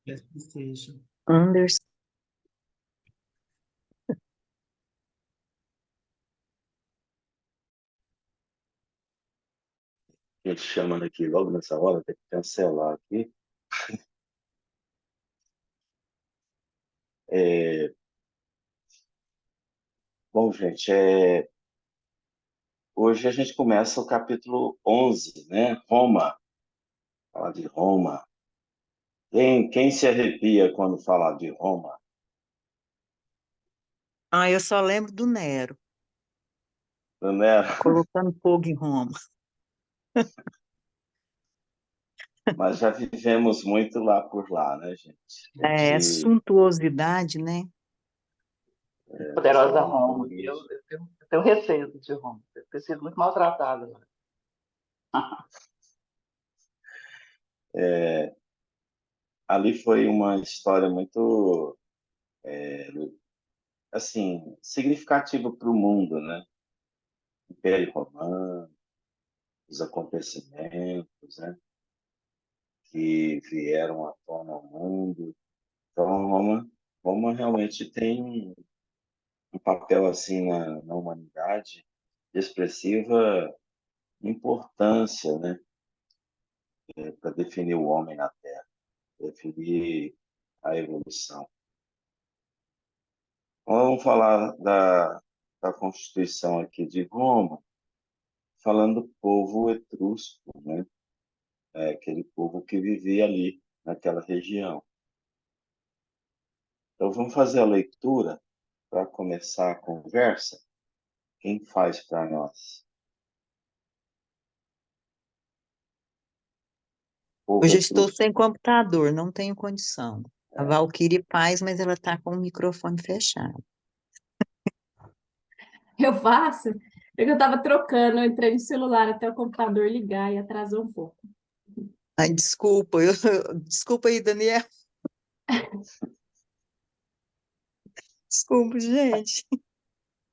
Peço que seja. Anderson. A gente chamando aqui logo nessa hora, tem que cancelar aqui. É, bom, gente, hoje a gente começa o capítulo 11, né? Roma. Falar de Roma. Quem se arrepia quando fala de Roma? Ah, eu só lembro do Nero, Né? colocando fogo em Roma. Mas já vivemos muito lá por lá, né, gente? A É, gente, suntuosidade, né? Poderosa Roma. Eu tenho receio de Roma. Eu tenho sido muito maltratada lá. ali foi uma história muito, assim, significativa para o mundo, né? Império Romano, os acontecimentos, né? Que vieram à tona ao mundo. Então, Roma realmente tem um papel assim na humanidade de expressiva importância, né? Para definir o homem na Terra, definir a evolução. Vamos falar da Constituição aqui de Roma, falando do povo etrusco, né? Aquele povo que vivia ali, naquela região. Então, vamos fazer a leitura para começar a conversa. Quem faz para nós? Povo Hoje eu estou etrusco. sem computador, não tenho condição. A Valquíria faz, mas ela está com o microfone fechado. Eu faço, porque eu estava trocando, eu entrei no celular até o computador ligar e atrasou um pouco. Ai, desculpa, desculpa aí, Daniel. Desculpa, gente.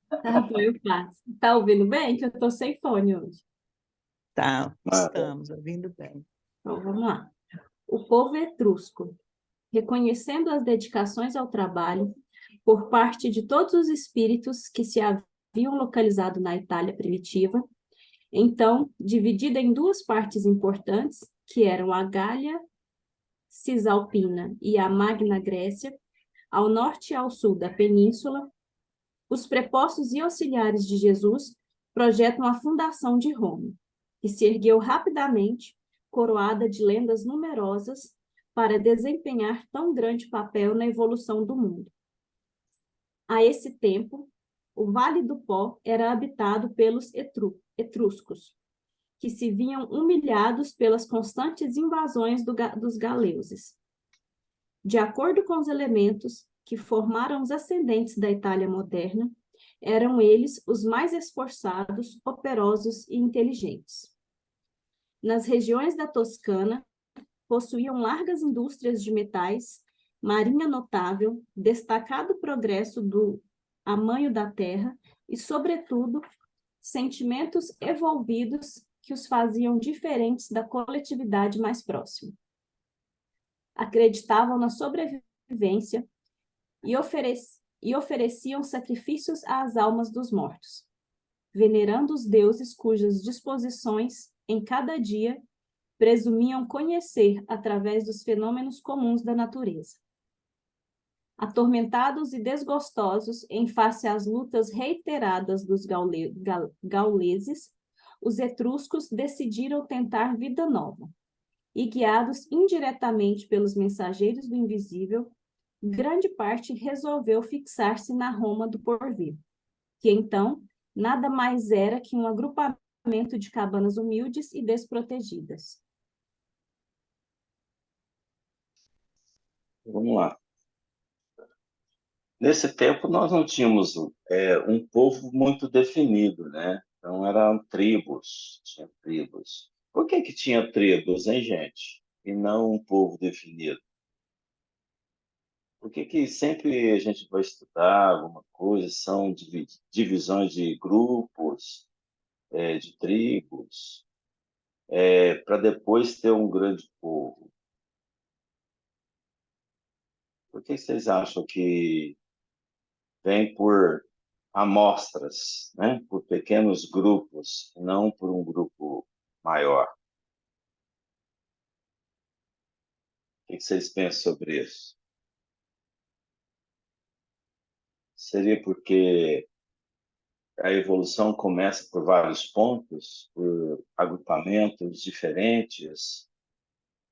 Tá bom, eu faço. Tá ouvindo bem? Que eu tô sem fone hoje. Tá, Nada. estamos ouvindo bem. Então, vamos lá. O povo etrusco, reconhecendo as dedicações ao trabalho por parte de todos os espíritos que se haviam localizado na Itália primitiva, então, dividida em duas partes importantes, que eram a Gália Cisalpina e a Magna Grécia, ao norte e ao sul da península, os prepostos e auxiliares de Jesus projetam a fundação de Roma, que se ergueu rapidamente, coroada de lendas numerosas, para desempenhar tão grande papel na evolução do mundo. A esse tempo, o Vale do Pó era habitado pelos etruscos, que se viam humilhados pelas constantes invasões dos galeuses. De acordo com os elementos que formaram os ascendentes da Itália moderna, eram eles os mais esforçados, operosos e inteligentes. Nas regiões da Toscana, possuíam largas indústrias de metais, marinha notável, destacado progresso do amanho da terra e, sobretudo, sentimentos evolvidos que os faziam diferentes da coletividade mais próxima. Acreditavam na sobrevivência e ofereciam sacrifícios às almas dos mortos, venerando os deuses cujas disposições, em cada dia, presumiam conhecer através dos fenômenos comuns da natureza. Atormentados e desgostosos em face às lutas reiteradas dos gauleses, os etruscos decidiram tentar vida nova. E guiados indiretamente pelos mensageiros do invisível, grande parte resolveu fixar-se na Roma do porvir, que então nada mais era que um agrupamento de cabanas humildes e desprotegidas. Vamos lá. Nesse tempo, nós não tínhamos um povo muito definido, né? Então, eram tribos, tinha tribos. Por que tinha tribos, hein, gente? E não um povo definido? Por que sempre a gente vai estudar alguma coisa, são divisões de grupos, de tribos, para depois ter um grande povo? Por que vocês acham que vem por amostras, né? Por pequenos grupos, não por um grupo maior? O que vocês pensam sobre isso? Seria porque a evolução começa por vários pontos, por agrupamentos diferentes,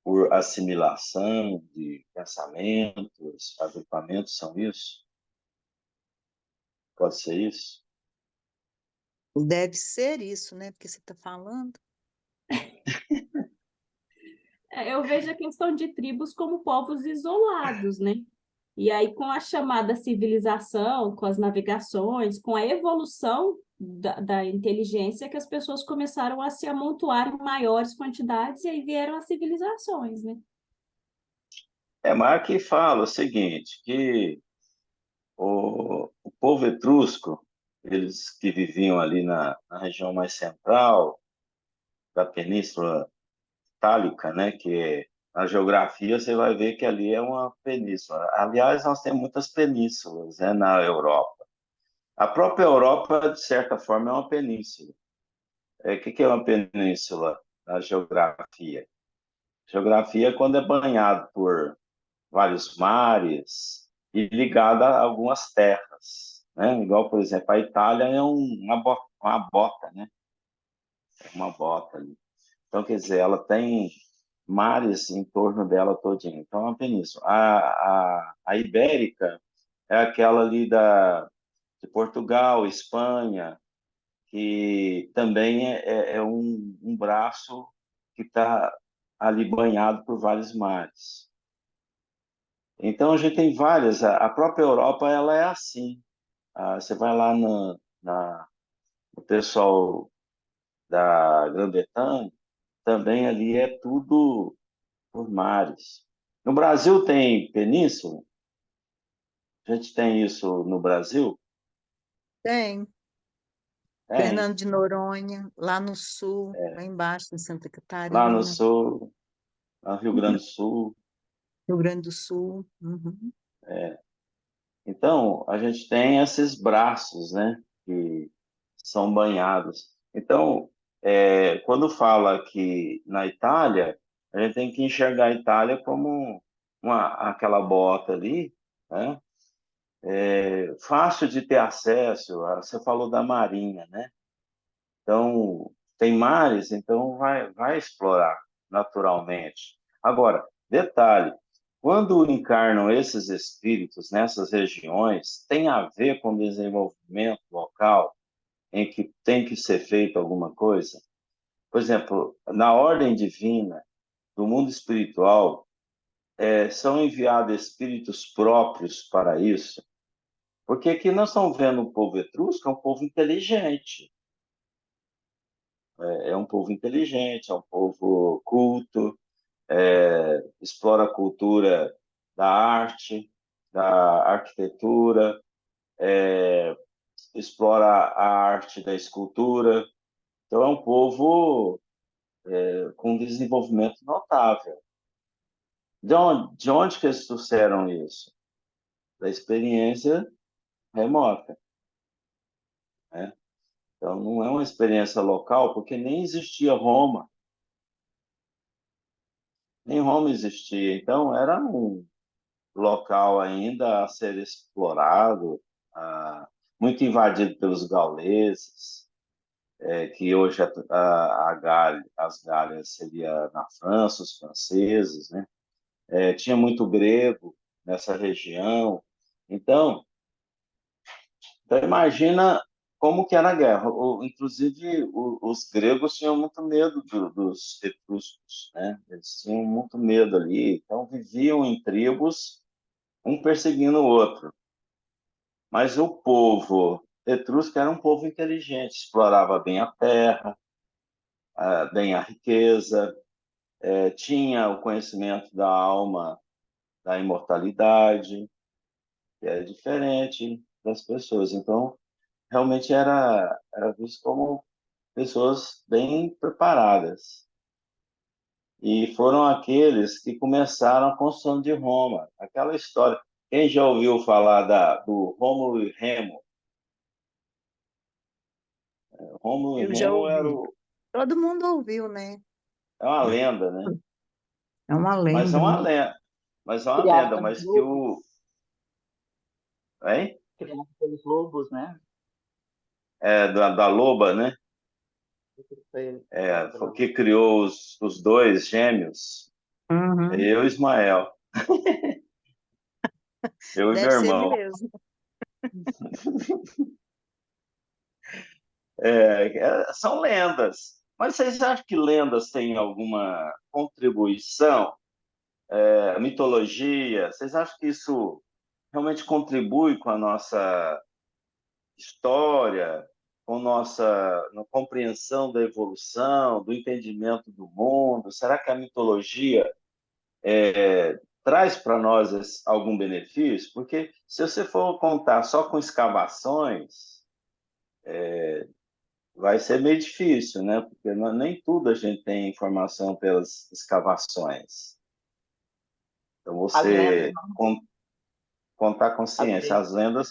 por assimilação de pensamentos, agrupamentos são isso? Pode ser isso? Deve ser isso, né? Porque você está falando. Eu vejo a questão de tribos como povos isolados, né? E aí, com a chamada civilização, com as navegações, com a evolução da inteligência, que as pessoas começaram a se amontoar em maiores quantidades, e aí vieram as civilizações, né? Mark fala o seguinte, que o povo etrusco, eles que viviam ali na região mais central da Península Itálica, né, que na geografia você vai ver que ali é uma península. Aliás, nós temos muitas penínsulas, né, na Europa. A própria Europa, de certa forma, é uma península. O que é uma península na geografia? Geografia é quando é banhado por vários mares e ligada a algumas terras, né? Igual, por exemplo, a Itália é uma bota, né? É uma bota ali. Então, quer dizer, ela tem mares em torno dela todinha. Então, é uma península. A Ibérica é aquela ali de Portugal, Espanha, que também é um braço que está ali banhado por vários mares. Então, a gente tem várias. A própria Europa, ela é assim. Você vai lá no pessoal da Grã-Bretanha, também ali é tudo por mares. No Brasil tem península? A gente tem isso no Brasil? Tem. Tem. Fernando de Noronha, lá no sul, lá É. embaixo, em Santa Lá no Catarina, sul, no Rio Grande do Sul. Rio Grande do Sul. Uhum. Então, a gente tem esses braços, né, que são banhados. Então, quando fala que na Itália, a gente tem que enxergar a Itália como aquela bota ali, né, fácil de ter acesso. Você falou da marinha, né? Então, tem mares, então vai explorar naturalmente. Agora, detalhe, quando encarnam esses espíritos nessas regiões, tem a ver com o desenvolvimento local em que tem que ser feito alguma coisa? Por exemplo, na ordem divina do mundo espiritual, são enviados espíritos próprios para isso, porque aqui nós estamos vendo um povo etrusco, é um povo inteligente, é um povo inteligente, é um povo culto, explora a cultura da arte, da arquitetura, explora a arte da escultura. Então, é um povo com desenvolvimento notável. De onde que eles trouxeram isso? Da experiência remota, né? Então, não é uma experiência local, porque nem existia Roma, nem Roma existia. Então, era um local ainda a ser explorado, muito invadido pelos gauleses, que hoje as Gálias seria na França, os franceses, né? Tinha muito grego nessa região. Então, imagina como que era a guerra. Inclusive, os gregos tinham muito medo dos etruscos, né? Eles tinham muito medo ali. Então, viviam em tribos, um perseguindo o outro. Mas o povo etrusco era um povo inteligente, explorava bem a terra, bem a riqueza, tinha o conhecimento da alma, da imortalidade, que é diferente das pessoas. Então, realmente era visto como pessoas bem preparadas. E foram aqueles que começaram a construção de Roma. Aquela história. Quem já ouviu falar do Rômulo e Remo? Rômulo e Eu já Remo ouvi. Todo mundo ouviu, né? é uma lenda, né? É uma Mas é lenda, uma né? lenda, mas é uma Criado lenda, pelos mas que lobos, o, hein? criado pelos lobos, né? Da loba, né? Foi É, criado foi pela... que criou os dois gêmeos, Uhum. eu e Ismael, eu e meu Deve ser irmão. mesmo. São lendas. Mas vocês acham que lendas têm alguma contribuição? Mitologia, vocês acham que isso realmente contribui com a nossa história, com nossa compreensão da evolução, do entendimento do mundo? Será que a mitologia traz para nós algum benefício? Porque se você for contar só com escavações, vai ser meio difícil, né? Porque nem tudo a gente tem informação pelas escavações. Então, As lendas você não, contar com às ciência, vezes, as lendas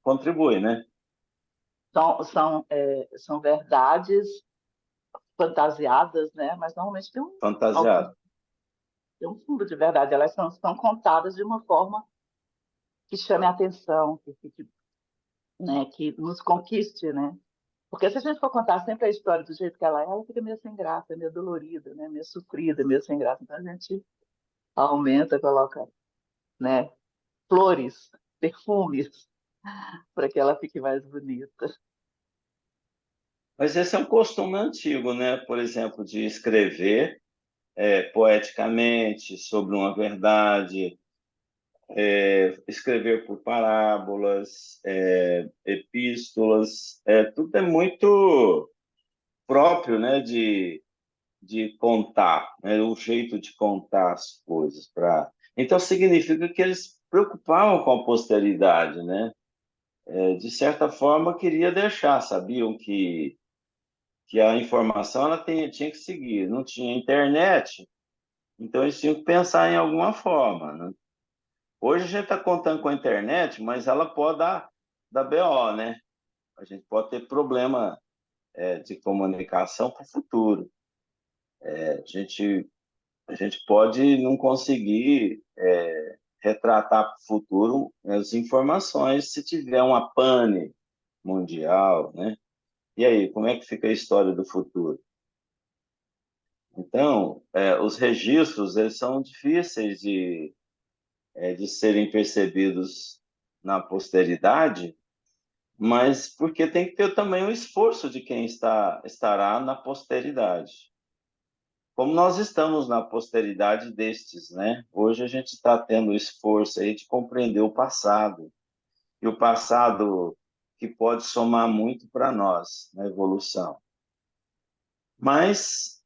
contribuem, né? são verdades fantasiadas, né? Mas normalmente Fantasiado. tem um fundo de verdade. Elas são contadas de uma forma que chame a atenção, né? Que nos conquiste, né? Porque se a gente for contar sempre a história do jeito que ela fica meio sem graça, meio dolorida, né? Meio sofrida, meio sem graça. Então a gente aumenta, coloca, né? Flores, perfumes, para que ela fique mais bonita. Mas esse é um costume antigo, né? Por exemplo, de escrever poeticamente sobre uma verdade, escrever por parábolas, epístolas, tudo é muito próprio, né? De contar, né? O jeito de contar as coisas. Então, significa que eles preocupavam com a posteridade, né? De certa forma, queria deixar, sabiam que a informação ela tinha que seguir. Não tinha internet, então eles tinham que pensar em alguma forma, né? Hoje a gente está contando com a internet, mas ela pode dar BO, né? A gente pode ter problema de comunicação para o futuro. A gente pode não conseguir retratar para o futuro as informações se tiver uma pane mundial, né? E aí, como é que fica a história do futuro? Então, os registros eles são difíceis de serem percebidos na posteridade, mas porque tem que ter também o esforço de quem estará na posteridade. Como nós estamos na posteridade destes, né? Hoje a gente está tendo o esforço aí de compreender o passado, e o passado que pode somar muito para nós na evolução. Mas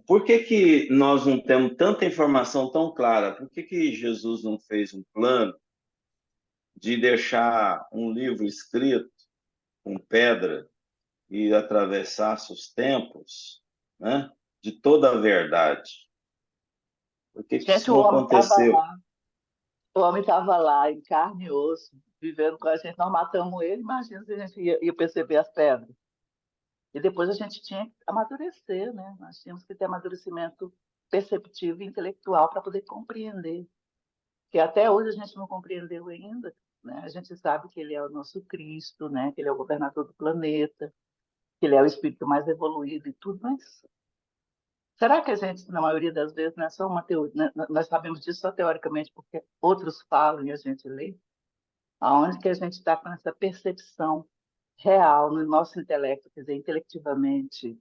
por que nós não temos tanta informação tão clara? Por que Jesus não fez um plano de deixar um livro escrito com pedra e atravessasse os tempos, né? De toda a verdade? Por que Gente, isso não aconteceu? o homem estava lá, em carne e osso, vivendo com a gente. Nós matamos ele, imagina se a gente ia perceber as pedras. E depois a gente tinha que amadurecer, né? Nós tínhamos que ter amadurecimento perceptivo e intelectual para poder compreender. Que até hoje a gente não compreendeu ainda, né? A gente sabe que ele é o nosso Cristo, né? Que ele é o governador do planeta, que ele é o espírito mais evoluído e tudo, mas será que a gente, na maioria das vezes, não é só uma teoria, né? Nós sabemos disso só teoricamente porque outros falam e a gente lê? Aonde que a gente está com essa percepção real no nosso intelecto, quer dizer, intelectivamente,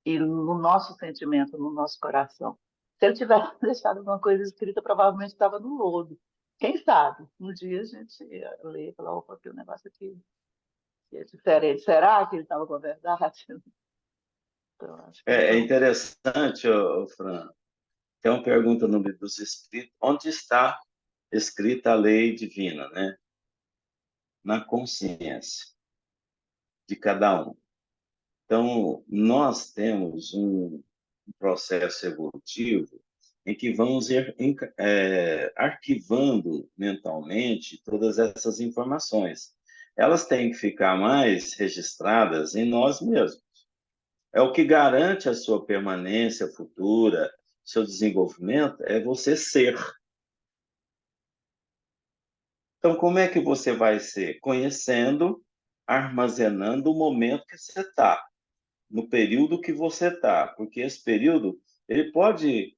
e no nosso sentimento, no nosso coração? Se ele tivesse deixado alguma coisa escrita, provavelmente estava no lodo. Quem sabe? Um dia a gente ia ler e falar, opa, que o negócio aqui é diferente. Será que ele estava com a verdade? Então, acho que É não. interessante, Fran, tem uma pergunta no livro dos Espíritos, onde está escrita a lei divina, né? Na consciência de cada um. Então, nós temos um processo evolutivo em que vamos ir arquivando mentalmente todas essas informações. Elas têm que ficar mais registradas em nós mesmos. É o que garante a sua permanência futura, seu desenvolvimento, é você ser. Então, como é que você vai ser? Conhecendo, armazenando o momento que você está, no período que você está, porque esse período ele pode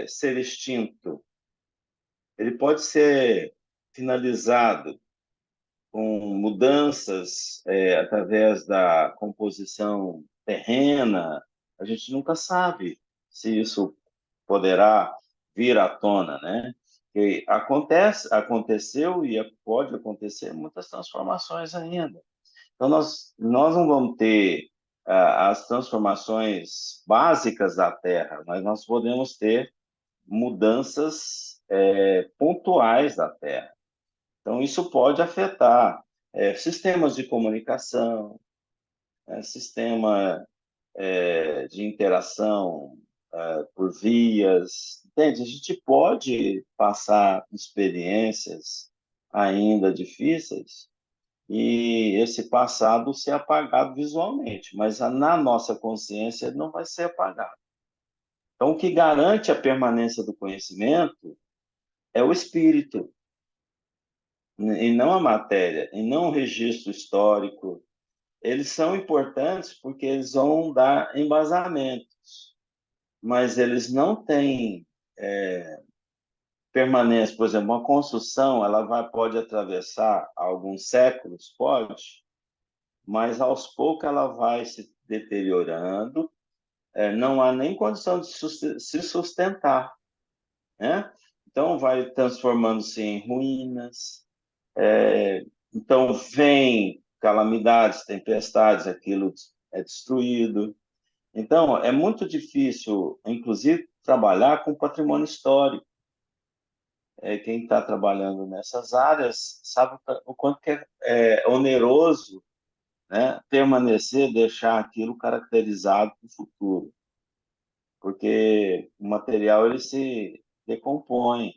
ser extinto, ele pode ser finalizado com mudanças através da composição terrena. A gente nunca sabe se isso poderá vir à tona, né? Que aconteceu e pode acontecer muitas transformações ainda. Então, nós não vamos ter as transformações básicas da Terra, mas nós podemos ter mudanças pontuais da Terra. Então, isso pode afetar sistemas de comunicação, sistema de interação por vias, entende? A gente pode passar experiências ainda difíceis e esse passado ser apagado visualmente, mas na nossa consciência ele não vai ser apagado. Então, o que garante a permanência do conhecimento é o espírito, e não a matéria, e não o registro histórico. Eles são importantes porque eles vão dar embasamentos, mas eles não têm permanência. Por exemplo, uma construção, pode atravessar alguns séculos, pode, mas aos poucos ela vai se deteriorando, não há nem condição de se sustentar, né? Então vai transformando-se em ruínas, então vem calamidades, tempestades, aquilo é destruído. Então é muito difícil, inclusive, trabalhar com patrimônio histórico. Quem está trabalhando nessas áreas sabe o quanto que é oneroso, né, permanecer, deixar aquilo caracterizado para o futuro, porque o material ele se decompõe,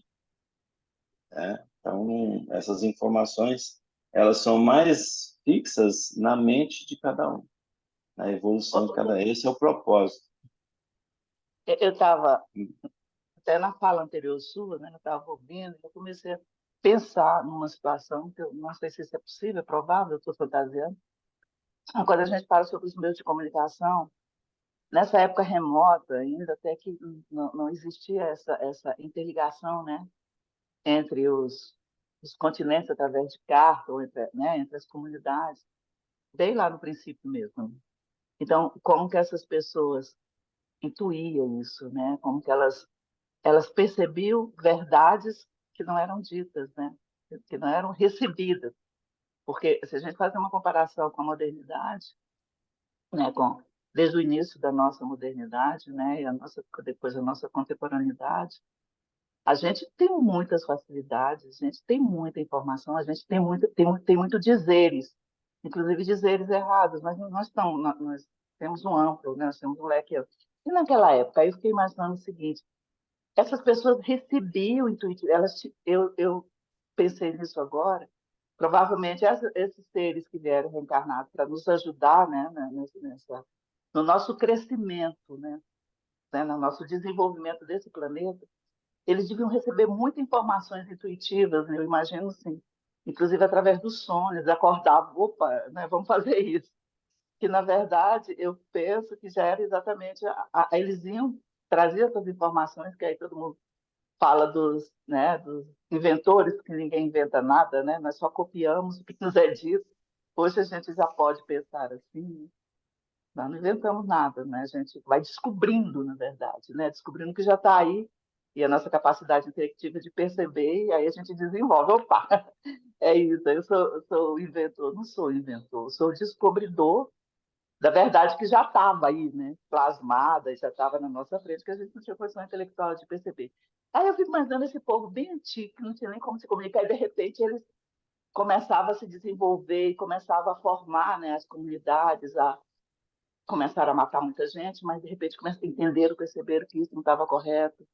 né? Então essas informações elas são mais fixas na mente de cada um, na evolução de cada um. Esse é o propósito. Eu estava, até na fala anterior sua, né, eu estava ouvindo, eu comecei a pensar numa situação que eu não sei se isso é possível, é provável, eu estou fantasiando. Quando a gente fala sobre os meios de comunicação, nessa época remota ainda, até que não existia essa interligação, né, entre os continentes através de carta, ou entre, né, entre as comunidades, bem lá no princípio mesmo. Então, como que essas pessoas intuíam isso, né? Como que elas percebiam verdades que não eram ditas, né? Que não eram recebidas. Porque se a gente fazer uma comparação com a modernidade, né, desde o início da nossa modernidade, né, e depois a nossa contemporaneidade, a gente tem muitas facilidades, a gente tem muita informação, a gente tem muito dizeres, inclusive dizeres errados, mas nós temos um amplo, né? Nós temos um leque amplo. E naquela época, eu fiquei imaginando o seguinte, essas pessoas recebiam intuitivamente, eu pensei nisso agora, provavelmente esses seres que vieram reencarnados para nos ajudar, né, no nosso crescimento, né, no nosso desenvolvimento desse planeta, eles deviam receber muitas informações intuitivas, né? Eu imagino, sim, inclusive através dos sonhos, acordar, opa, né, vamos fazer isso. Que, na verdade, eu penso que já era exatamente, eles iam trazer essas informações, que aí todo mundo fala né, dos inventores, que ninguém inventa nada, né? Nós só copiamos o que nos é dito. Hoje a gente já pode pensar assim, né? Nós não inventamos nada, né? A gente vai descobrindo, na verdade, né? Descobrindo que já está aí, e a nossa capacidade intelectiva de perceber, e aí a gente desenvolve. Opa, é isso, eu sou inventor, não sou inventor, sou descobridor da verdade que já estava aí, né? Plasmada, já estava na nossa frente, que a gente não tinha condição intelectual de perceber. Aí eu fico imaginando esse povo bem antigo, que não tinha nem como se comunicar, e de repente eles começavam a se desenvolver e começavam a formar, né, as comunidades, começaram a matar muita gente, mas de repente começaram a entender, perceberam que isso não estava correto,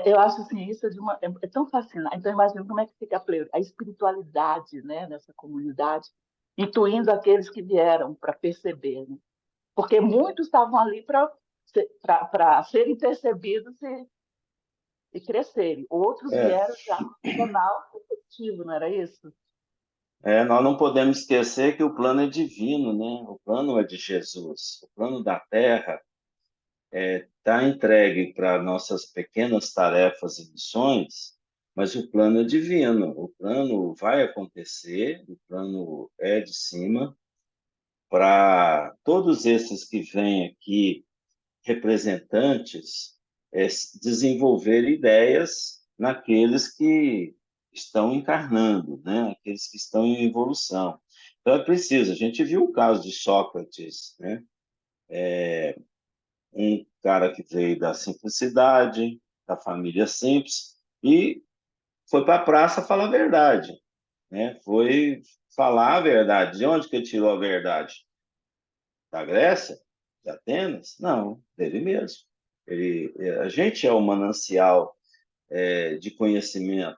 Eu acho assim, isso é tão fascinante. Então, imagina como é que fica a espiritualidade, né, nessa comunidade, intuindo aqueles que vieram para perceber, né? Porque muitos estavam ali para serem percebidos e crescerem. Outros É, vieram já com um canal efetivo, não era isso? nós não podemos esquecer que o plano é divino, né? O plano é de Jesus. O plano da Terra está entregue para nossas pequenas tarefas e missões, mas o plano é divino. O plano vai acontecer, o plano é de cima, para todos esses que vêm aqui, representantes, desenvolver ideias naqueles que estão encarnando, né? Aqueles que estão em evolução. Então é preciso. A gente viu o caso de Sócrates, né? Um cara que veio da simplicidade, da família simples, e foi para a praça falar a verdade, né? Foi falar a verdade. De onde que ele tirou a verdade? Da Grécia? De Atenas? Não, dele mesmo. A gente é o manancial de conhecimento.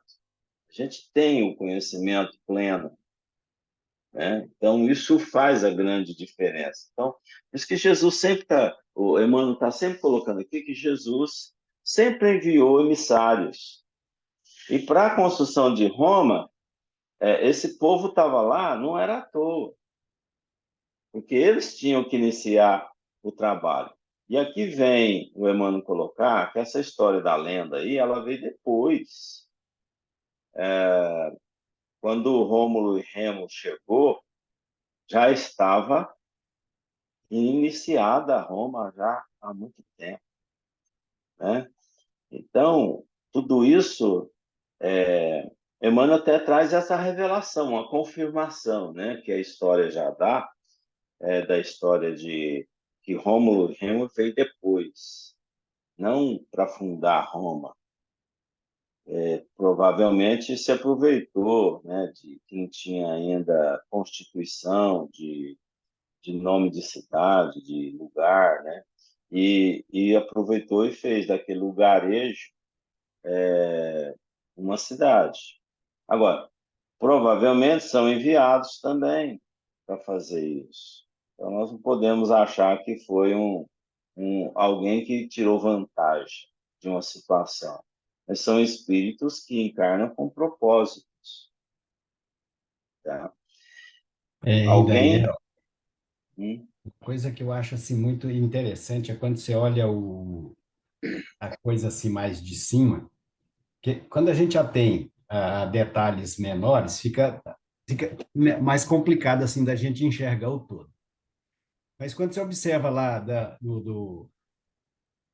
A gente tem o conhecimento pleno, né? Então, isso faz a grande diferença. Então, por isso que Jesus sempre está, o Emmanuel está sempre colocando aqui que Jesus sempre enviou emissários. E para a construção de Roma, esse povo estava lá, não era à toa, porque eles tinham que iniciar o trabalho. E aqui vem o Emmanuel colocar que essa história da lenda aí, ela veio depois. Quando Rômulo e Remo chegou, já estava iniciada Roma já há muito tempo, né? Então, tudo isso, Emmanuel até traz essa revelação, uma confirmação, né? Que a história já dá, da história de que Rômulo e Remo veio depois, não para fundar Roma. Provavelmente se aproveitou, né, de quem tinha ainda constituição de nome de cidade, de lugar, né? E aproveitou e fez daquele lugarejo uma cidade. Agora, provavelmente são enviados também para fazer isso. Então, nós não podemos achar que foi alguém que tirou vantagem de uma situação. Mas são espíritos que encarnam com propósitos. Tá? E Alguém. Daniel, coisa que eu acho assim muito interessante é quando você olha a coisa assim mais de cima, que quando a gente já tem detalhes menores, fica mais complicado assim da gente enxergar o todo. Mas quando você observa lá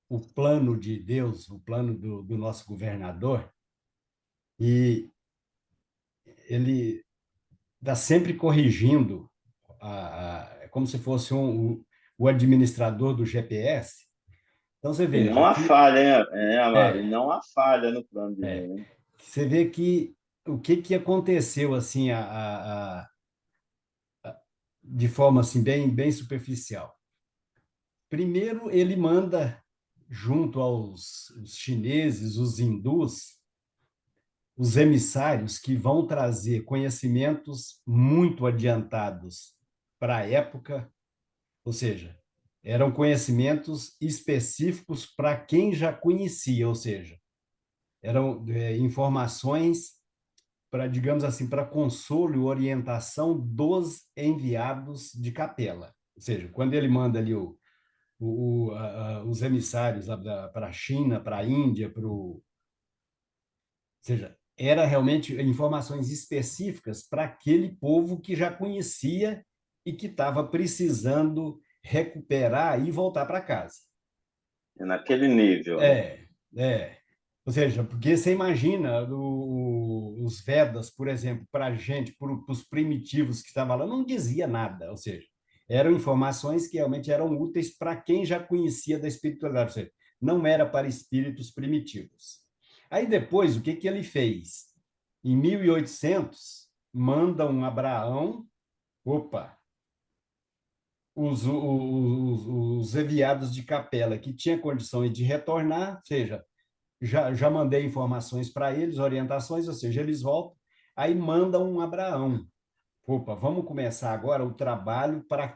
o plano de Deus, o plano do nosso governador, e ele está sempre corrigindo, é como se fosse o administrador do GPS. Então, você E não veja há que falha, Amaro, e é, não há falha no plano é, divino. você vê que o que aconteceu assim de forma assim bem superficial. Primeiro, ele manda junto aos os chineses, os hindus, os emissários que vão trazer conhecimentos muito adiantados para a época, ou seja, eram conhecimentos específicos para quem já conhecia, ou seja, eram informações para, digamos assim, para consolo e orientação dos enviados de capela. Ou seja, quando ele manda ali os emissários para a China, para a Índia, ou seja, era realmente informações específicas para aquele povo que já conhecia e que estava precisando recuperar e voltar para casa. É naquele nível, né? É. Ou seja, porque você imagina os Vedas, por exemplo, para a gente, para os primitivos que estavam lá, não dizia nada. Ou seja, eram informações que realmente eram úteis para quem já conhecia da espiritualidade. Ou seja, não era para espíritos primitivos. Aí depois, o que ele fez? Em 1800, manda um Abraão, opa, os enviados de capela que tinha condições de retornar, ou seja, já mandei informações para eles, orientações, ou seja, eles voltam, aí mandam um Abraão. Opa, vamos começar agora o trabalho para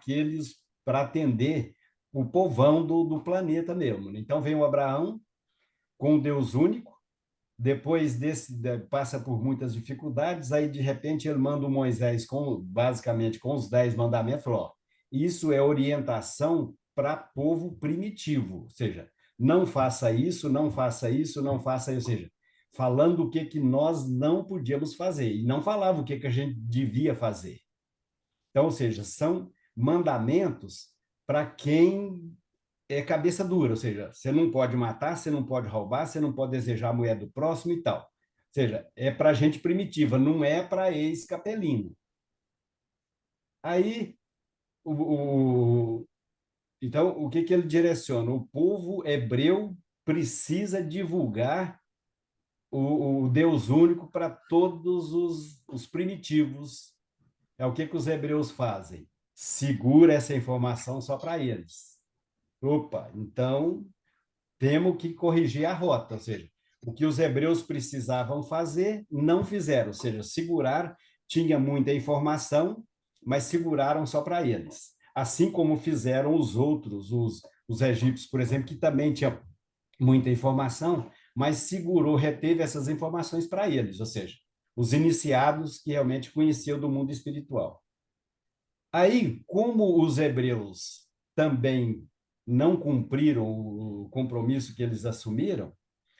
atender o povão do planeta mesmo. Então vem o Abraão com o Deus único, depois passa por muitas dificuldades, aí de repente ele manda o Moisés basicamente com os 10 mandamentos, falou, ó, isso é orientação para povo primitivo, ou seja, não faça isso, não faça isso, não faça isso, ou seja, falando o que nós não podíamos fazer, e não falava o que a gente devia fazer. Então, ou seja, são mandamentos para quem é cabeça dura, ou seja, você não pode matar, você não pode roubar, você não pode desejar a mulher do próximo e tal. Ou seja, é para gente primitiva, não é para ex-capelino. Aí, então, o que ele direciona? O povo hebreu precisa divulgar o Deus único para todos os primitivos. É o que os hebreus fazem. Segura essa informação só para eles. Opa, então temos que corrigir a rota, ou seja, o que os hebreus precisavam fazer, não fizeram, ou seja, segurar, tinha muita informação, mas seguraram só para eles. Assim como fizeram os outros, os egípcios, por exemplo, que também tinham muita informação, mas segurou, reteve essas informações para eles, ou seja, os iniciados que realmente conheciam do mundo espiritual. Aí, como os hebreus também não cumpriram o compromisso que eles assumiram,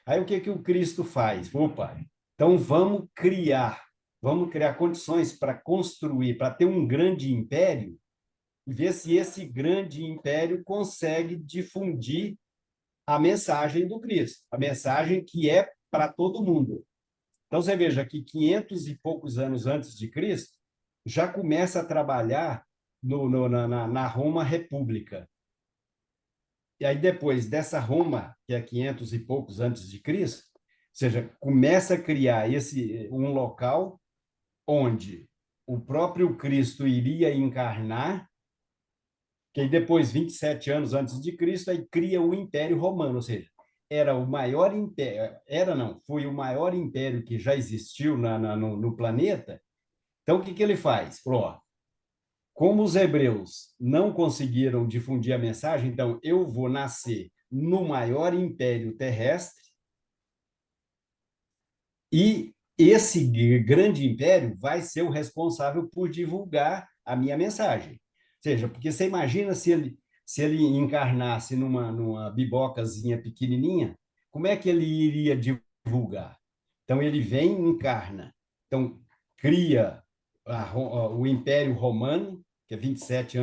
aí o que o Cristo faz? Opa, então vamos criar condições para construir, para ter um grande império, e ver se esse grande império consegue difundir a mensagem do Cristo, a mensagem que é para todo mundo. Então, você veja que 500 e poucos anos antes de Cristo, já começa a trabalhar na Roma República. E aí, depois dessa Roma, que é 500 e poucos antes de Cristo, ou seja, começa a criar um local onde o próprio Cristo iria encarnar, que aí depois, 27 anos antes de Cristo, aí cria o Império Romano, ou seja, era o maior império, foi o maior império que já existiu no planeta. Então, o que ele faz? Falou, ó, como os hebreus não conseguiram difundir a mensagem, então eu vou nascer no maior império terrestre e esse grande império vai ser o responsável por divulgar a minha mensagem. Ou seja, porque você imagina se ele encarnasse numa bibocazinha pequenininha, como é que ele iria divulgar? Então, ele vem e encarna. Então, cria o Império Romano, que é 27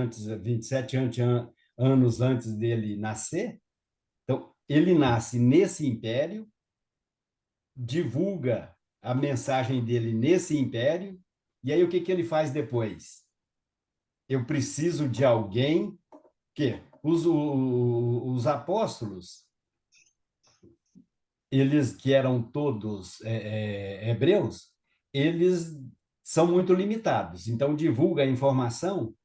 anos antes dele nascer. Então, ele nasce nesse império, divulga a mensagem dele nesse império, e aí o que ele faz depois? Eu preciso de alguém que os apóstolos, eles que eram todos hebreus, eles são muito limitados. Então, divulga a informação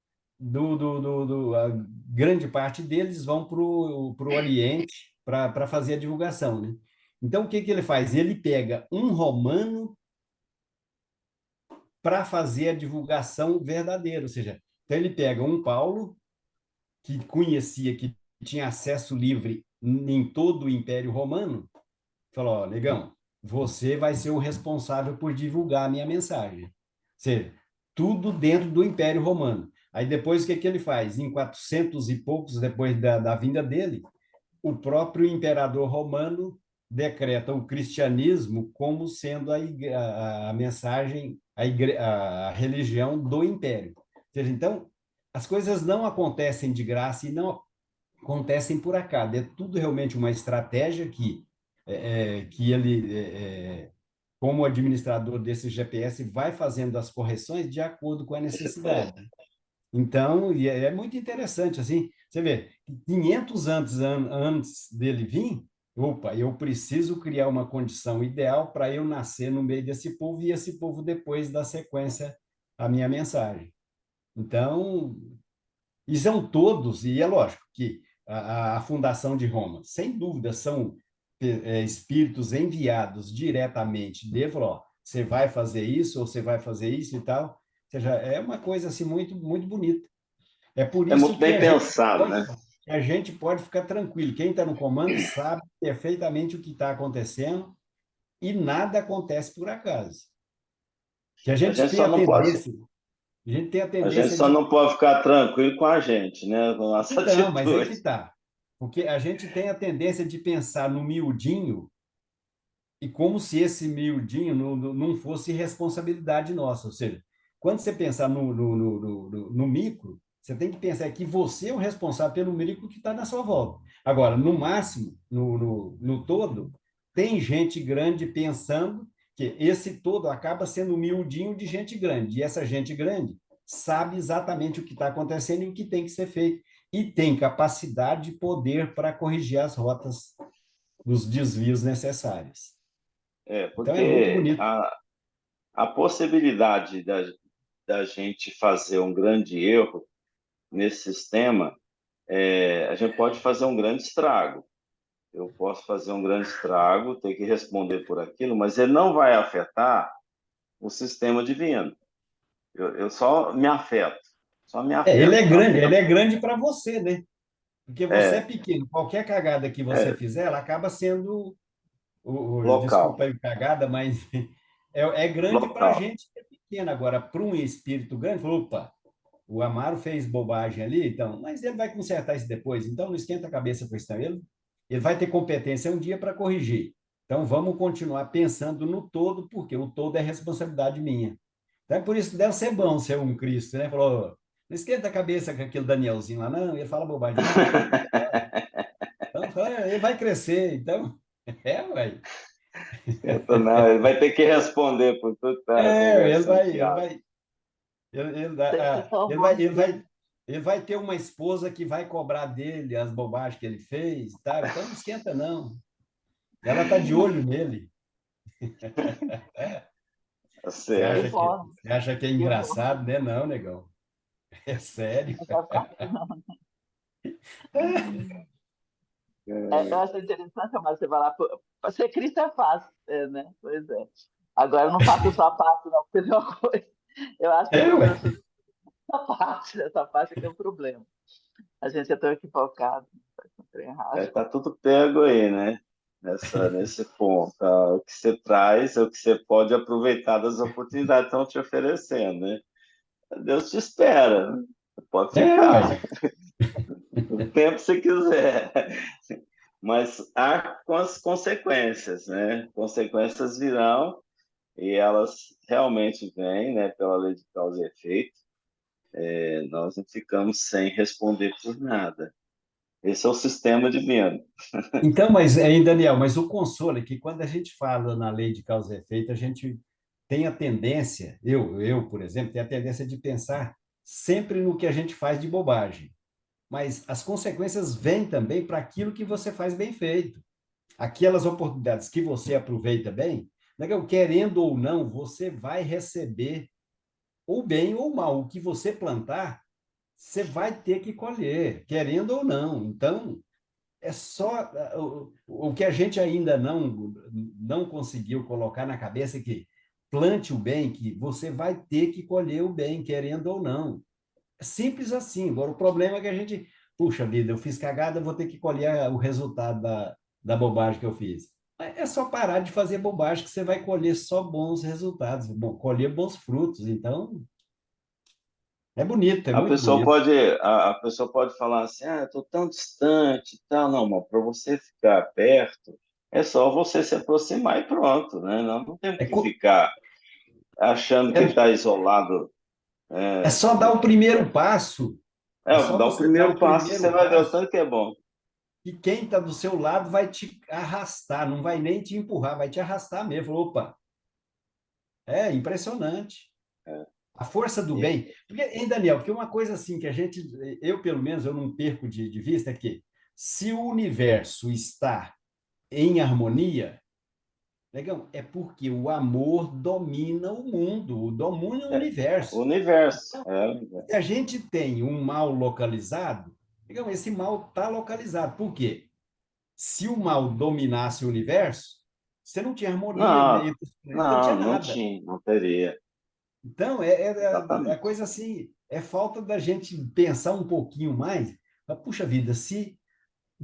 a grande parte deles vão para o Oriente para fazer a divulgação, né? Então, o que ele faz? Ele pega um romano para fazer a divulgação verdadeira, ou seja, então ele pega um Paulo, que conhecia, que tinha acesso livre em todo o Império Romano, falou, ó, negão, você vai ser o responsável por divulgar a minha mensagem. Ou seja, tudo dentro do Império Romano. Aí depois o que ele faz? Em 400 e poucos, depois da vinda dele, o próprio imperador romano decreta o cristianismo como sendo a mensagem, a religião do império. Ou seja, então, as coisas não acontecem de graça e não acontecem por acaso. É tudo realmente uma estratégia que ele, como administrador desse GPS, vai fazendo as correções de acordo com a necessidade. Então, é muito interessante, assim, você vê, 500 anos antes dele vir, opa, eu preciso criar uma condição ideal para eu nascer no meio desse povo e esse povo depois dar sequência à minha mensagem. Então, e são todos, e é lógico que a fundação de Roma, sem dúvida, são espíritos enviados diretamente dele, falou, ó, você vai fazer isso, ou você vai fazer isso e tal. Ou seja, é uma coisa assim muito, muito bonita. É por É isso muito que bem pensado, né? a gente pode ficar tranquilo. Quem está no comando sabe perfeitamente o que está acontecendo e nada acontece por acaso. Que a A gente gente tem só a não pode, tendência, a gente tem a a gente tendência só de... não pode ficar tranquilo com a gente, né? Com a nossa Então, mas é que atitude. tá. Porque a gente tem a tendência de pensar no miudinho e como se esse miudinho não fosse responsabilidade nossa. Ou seja, quando você pensar no micro, você tem que pensar que você é o responsável pelo micro que está na sua volta. Agora, no máximo, no todo, tem gente grande pensando que esse todo acaba sendo miudinho de gente grande. E essa gente grande sabe exatamente o que está acontecendo e o que tem que ser feito. E tem capacidade e poder para corrigir as rotas dos desvios necessários. Então é muito Porque bonito. a possibilidade da gente fazer um grande erro nesse sistema, a gente pode fazer um grande estrago. Eu posso fazer um grande estrago, ter que responder por aquilo, mas ele não vai afetar o sistema divino. Eu só me afeto, só me Ele afeto, é grande, ele afeto. é grande para você, né? Porque você é É, pequeno. Qualquer cagada que você é fizer, ela acaba sendo, local, desculpa aí cagada, mas é grande para a local. gente que é pequeno. Agora, para um espírito grande, falou, opa, o Amaro fez bobagem ali, então, mas ele vai consertar isso depois, então não esquenta a cabeça com isso, não. Ele vai ter competência um dia para corrigir. Então, vamos continuar pensando no todo, porque o todo é responsabilidade minha. Então, é por isso que deve ser bom ser um Cristo, né? Falou, não esquenta a cabeça com aquele Danielzinho lá, não, ele fala bobagem demais, então, então ele vai crescer, então, ué. Então, não, ele vai ter que responder por tudo que está Ele conversando vai, ele fiado. vai, Tem que ele formar vai, um ele espírito. vai, ele vai ter uma esposa que vai cobrar dele as bobagens que ele fez, tá? Então não esquenta, não. Ela está de olho nele. Tá Você certo. acha que, Reforma, você acha que é reforma. engraçado, né? Não, negão. É sério. Não é fácil, não. Eu acho interessante, mas você vai lá. Para ser Cristo é fácil, né? Pois é. Agora, eu não faço só a parte, não, porque tem uma coisa. Eu acho que o Ué. problema é essa parte é que é o problema. A gente é tão equivocado, faz um trem errado. Tá tudo pego aí, né? Nesse ponto. O que você traz é o que você pode aproveitar das oportunidades que estão te oferecendo, né? Deus te espera, né? Você pode Ué. ficar o tempo que você quiser. Mas há com as consequências, né? Consequências virão e elas realmente vêm, né? Pela lei de causa e efeito. Nós não ficamos sem responder por nada. Esse é o sistema divino. Então, mas aí, Daniel, mas o consolo é que quando a gente fala na lei de causa e efeito, a gente tem a tendência, por exemplo, tenho a tendência de pensar sempre no que a gente faz de bobagem. Mas as consequências vêm também para aquilo que você faz bem feito. Aquelas oportunidades que você aproveita bem, né, querendo ou não, você vai receber ou bem ou mal. O que você plantar, você vai ter que colher, querendo ou não. Então, é só o que a gente ainda não conseguiu colocar na cabeça é que plante o bem, que você vai ter que colher o bem, querendo ou não. É simples assim. Agora, o problema é que a gente, puxa vida, eu fiz cagada, vou ter que colher o resultado da bobagem que eu fiz. É só parar de fazer bobagem que você vai colher só bons resultados, bom, colher bons frutos. Então, é bonito, é A muito pessoa bonito. pode, a pessoa pode falar assim, estou tão distante e tal. Não, mas para você ficar perto, é só você se aproximar e pronto, né? Nós não temos É, que ficar achando que é, está isolado. é só dar o primeiro passo. É só Dá o você dar primeiro o passo, você primeiro vai ver o passo tanto que é bom. e quem está do seu lado vai te arrastar, não vai nem te empurrar, vai te arrastar mesmo. Opa, é impressionante. É. A força do E- bem. Porque, hein, Daniel, porque uma coisa assim que a gente, eu pelo menos, eu não perco de vista é que se o universo está em harmonia, legal, é porque o amor domina o mundo, domina o o universo. universo. Se a gente tem um mal localizado, legal, esse mal está localizado. Por quê? Se o mal dominasse o universo, você não tinha harmonia Não, entre os planetas, não tinha não, não nada. tinha, não teria. Então, é Exatamente. coisa assim, é falta da gente pensar um pouquinho mais. Mas, puxa vida, se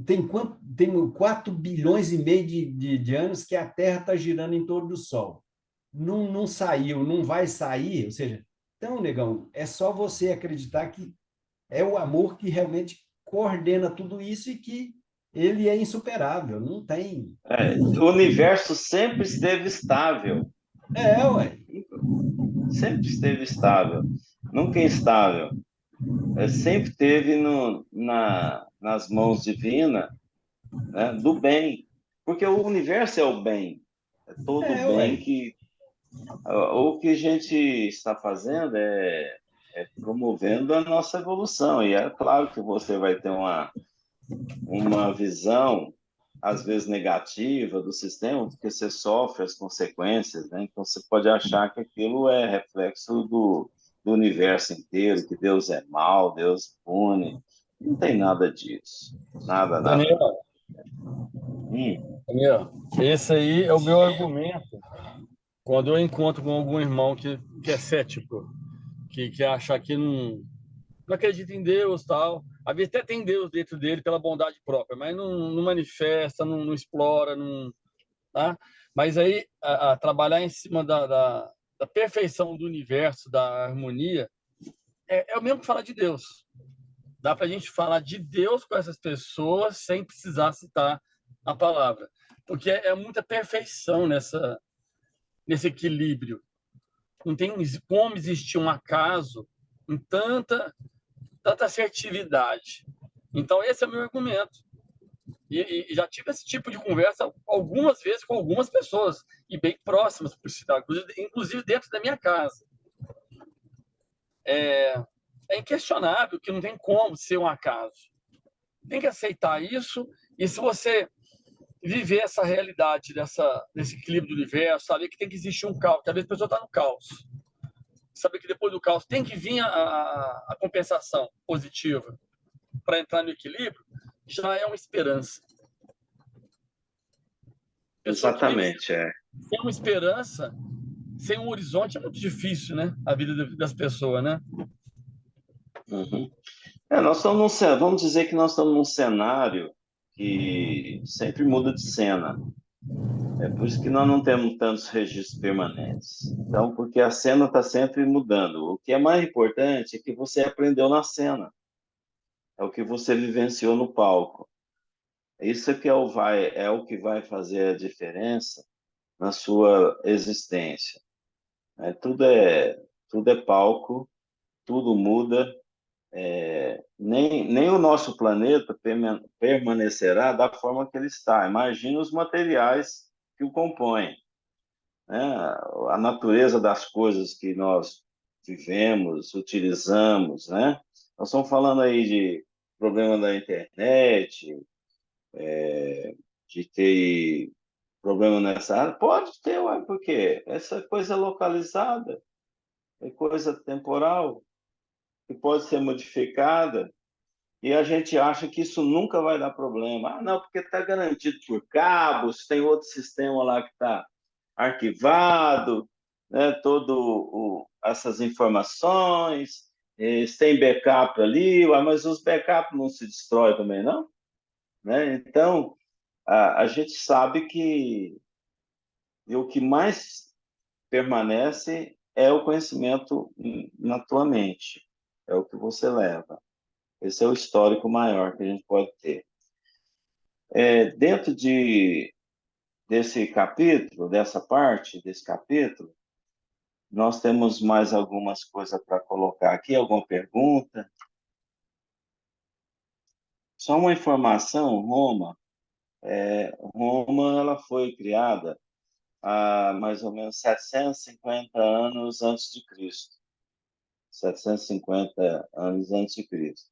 tem 4 bilhões e meio de anos que a Terra está girando em torno do Sol. Não saiu, não vai sair, ou seja, então, negão, é só você acreditar que é o amor que realmente coordena tudo isso e que ele é insuperável, não tem. O universo sempre esteve estável, Ué. sempre esteve estável, nunca instável. Sempre esteve nas mãos divinas, né, do bem, porque o universo é o bem, é todo o Ué. bem que o que a gente está fazendo é promovendo a nossa evolução. E é claro que você vai ter uma visão, às vezes negativa, do sistema, porque você sofre as consequências, né? Então você pode achar que aquilo é reflexo do universo inteiro, que Deus é mau, Deus pune. Não tem nada disso. Nada, nada, nada. Daniel, Daniel, esse aí é o meu argumento quando eu encontro com algum irmão que é cético, que acha que não acredita em Deus, tal. Às vezes até tem Deus dentro dele pela bondade própria, mas não manifesta, não explora, não, tá? Mas aí trabalhar em cima da perfeição do universo, da harmonia, é o mesmo que falar de Deus. Dá para a gente falar de Deus com essas pessoas sem precisar citar a palavra, porque é muita perfeição nesse equilíbrio. Não tem como existir um acaso em tanta assertividade. Então, esse é o meu argumento. E já tive esse tipo de conversa algumas vezes com algumas pessoas, e bem próximas, por sinal, inclusive dentro da minha casa. É inquestionável que não tem como ser um acaso. Tem que aceitar isso, e se você viver essa realidade desse equilíbrio do universo, saber que tem que existir um caos, que às vezes a pessoa está no caos, saber que depois do caos tem que vir a compensação positiva para entrar no equilíbrio, já é uma esperança. Pessoa que vive Exatamente, é. sem uma esperança, sem um horizonte, é muito difícil, né? A vida das pessoas, né? Uhum. Nós estamos vamos dizer que nós estamos num cenário que sempre muda de cena. É por isso que nós não temos tantos registros permanentes. Então, porque a cena está sempre mudando. O que é mais importante é que você aprendeu na cena. É o que você vivenciou no palco. Isso que é o que vai fazer a diferença na sua existência. Tudo é palco, tudo muda. Nem o nosso planeta permanecerá da forma que ele está. Imagina os materiais que o compõem, né? A natureza das coisas que nós vivemos, utilizamos, né? Nós estamos falando aí de problema da internet, de ter problema nessa área. Pode ter, ué, porque essa coisa é localizada, é coisa temporal, que pode ser modificada, e a gente acha que isso nunca vai dar problema. Ah, não, porque está garantido por cabos, tem outro sistema lá que está arquivado, né, essas informações, tem backup ali, mas os backups não se destroem também, não? Né? Então, a gente sabe que o que mais permanece é o conhecimento na tua mente, é o que você leva. Esse é o histórico maior que a gente pode ter. Dentro desse capítulo, dessa parte desse capítulo, nós temos mais algumas coisas para colocar aqui, alguma pergunta? Só uma informação, Roma ela foi criada há mais ou menos 750 anos antes de Cristo. 750 anos antes de Cristo.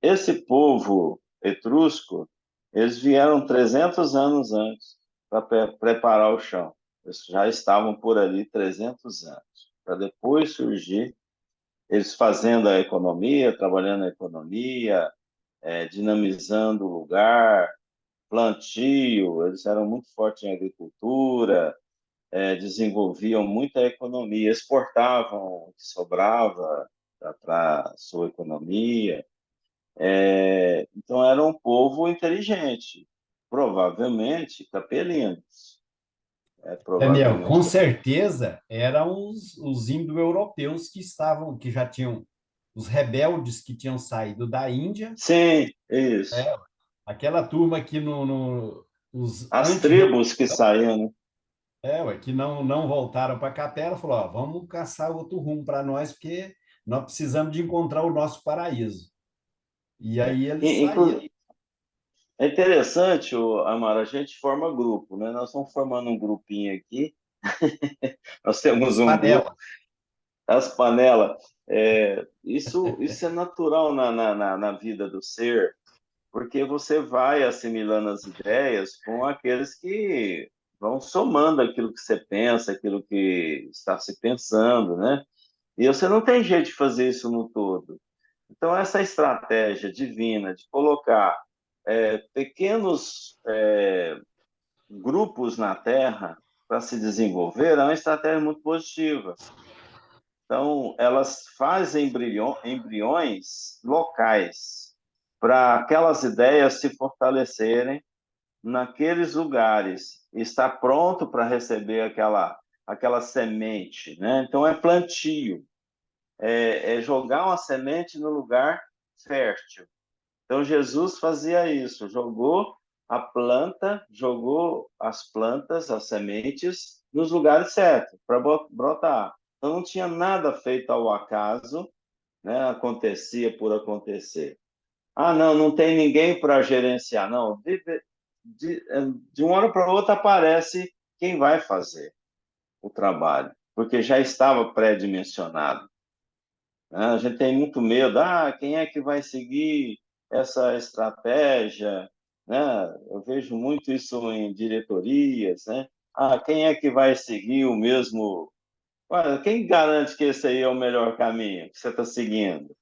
Esse povo etrusco, eles vieram 300 anos antes para preparar o chão. Eles já estavam por ali 300 anos, para depois surgir, eles fazendo a economia, trabalhando a economia, dinamizando o lugar, plantio, eles eram muito fortes em agricultura, desenvolviam muita economia, exportavam o que sobrava para a sua economia. Então, era um povo inteligente, provavelmente capelinos. Daniel, com Provavelmente capelinos. certeza eram os indo-europeus que já tinham, os rebeldes que tinham saído da Índia, Sim, isso. aquela turma que os As anti-rebeldes, tribos que saíam, né? que não voltaram para a capela, falou, ó, vamos caçar outro rumo para nós, porque nós precisamos de encontrar o nosso paraíso. E aí eles saíram. É interessante, Amaro, a gente forma grupo, né? Nós estamos formando um grupinho aqui, nós temos Os um grupo, panelas. as panelas. Isso é natural na vida do ser, porque você vai assimilando as ideias com aqueles que vão somando aquilo que você pensa, aquilo que está se pensando, né? E você não tem jeito de fazer isso no todo. Então, essa estratégia divina de colocar pequenos grupos na Terra para se desenvolver é uma estratégia muito positiva. Então, elas fazem embriões locais para aquelas ideias se fortalecerem naqueles lugares, e estar pronto para receber aquela semente, né? Então, é plantio, é jogar uma semente no lugar fértil. Então, Jesus fazia isso, jogou as plantas, as sementes, nos lugares certos, para brotar. Então, não tinha nada feito ao acaso, né? Acontecia por acontecer. Ah, não tem ninguém para gerenciar. Não, de uma hora para outra aparece quem vai fazer o trabalho, porque já estava pré-dimensionado. A gente tem muito medo, quem é que vai seguir essa estratégia, né? Eu vejo muito isso em diretorias, né? Quem é que vai seguir o mesmo? Olha, quem garante que esse aí é o melhor caminho que você está seguindo,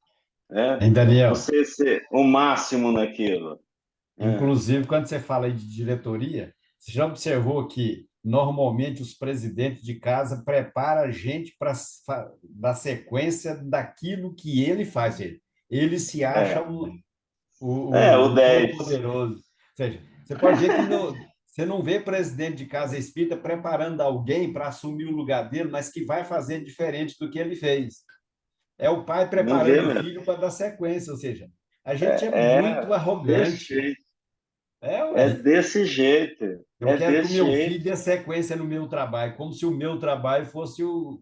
né? Hein, Daniel? Você ser o máximo naquilo, né? Inclusive, quando você fala aí de diretoria, você já observou que normalmente os presidentes de casa preparam a gente para dar sequência daquilo que ele faz. Ele se acha É, o o 10. todo-poderoso. Ou seja, você pode ver que você não vê presidente de casa espírita preparando alguém para assumir o lugar dele, mas que vai fazer diferente do que ele fez. É o pai Não vê preparando o mesmo. filho para dar sequência. Ou seja, a gente é É muito arrogante. perfeito. É Ué. desse jeito. Eu É quero que o desse meu filho jeito. dê sequência no meu trabalho, como se o meu trabalho fosse o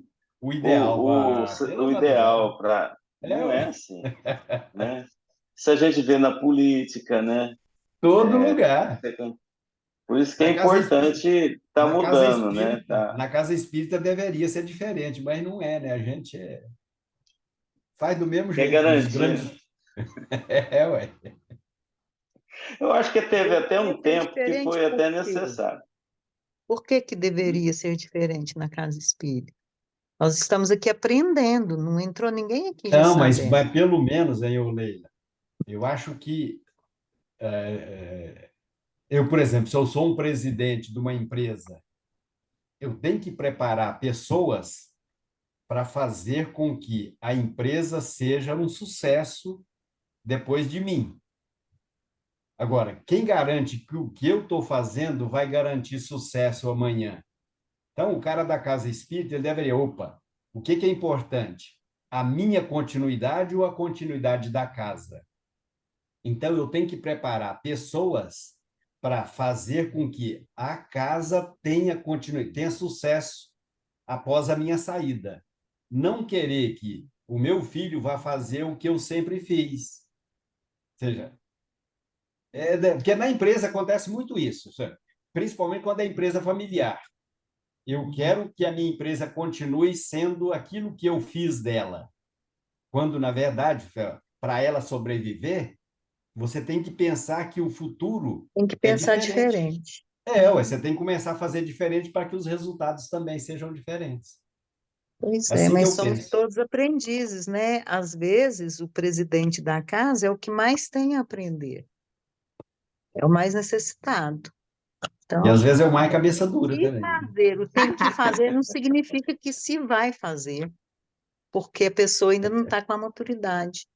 ideal. O, o, Pelo o amor de Deus. ideal para. Não é Ué. assim, né? Se a gente vê na política, né? Todo lugar. Por isso que é Na casa espírita, importante estar mudando, né? Tá. na casa espírita deveria ser diferente, mas não é, né? A gente faz do mesmo Quer jeito, nos garantir, grandes. né? Ué. Eu acho que teve até Deveria um ser tempo que diferente foi por até quê? necessário. Por que que deveria ser diferente na casa espírita? Nós estamos aqui aprendendo, não entrou ninguém aqui já Não, sabendo. mas pelo menos, hein, ô Leila, eu acho que eu, por exemplo, se eu sou um presidente de uma empresa, eu tenho que preparar pessoas para fazer com que a empresa seja um sucesso depois de mim. Agora, quem garante que o que eu estou fazendo vai garantir sucesso amanhã? Então, o cara da casa espírita, ele deveria, opa, o que é importante? A minha continuidade ou a continuidade da casa? Então, eu tenho que preparar pessoas para fazer com que a casa tenha continuidade, tenha sucesso após a minha saída. Não querer que o meu filho vá fazer o que eu sempre fiz. Ou seja, porque na empresa acontece muito isso, sabe? Principalmente quando é empresa familiar. Eu quero que a minha empresa continue sendo aquilo que eu fiz dela. Quando, na verdade, para ela sobreviver, você tem que pensar que o futuro Tem que é pensar diferente. diferente. Você tem que começar a fazer diferente para que os resultados também sejam diferentes. Pois é, Assim que mas eu somos penso. todos aprendizes, né? Às vezes, o presidente da casa é o que mais tem a aprender. É o mais necessitado. E Então, às vezes é o mais cabeça dura se também. fazer, o tem que fazer não significa que se vai fazer, porque a pessoa ainda não está com a maturidade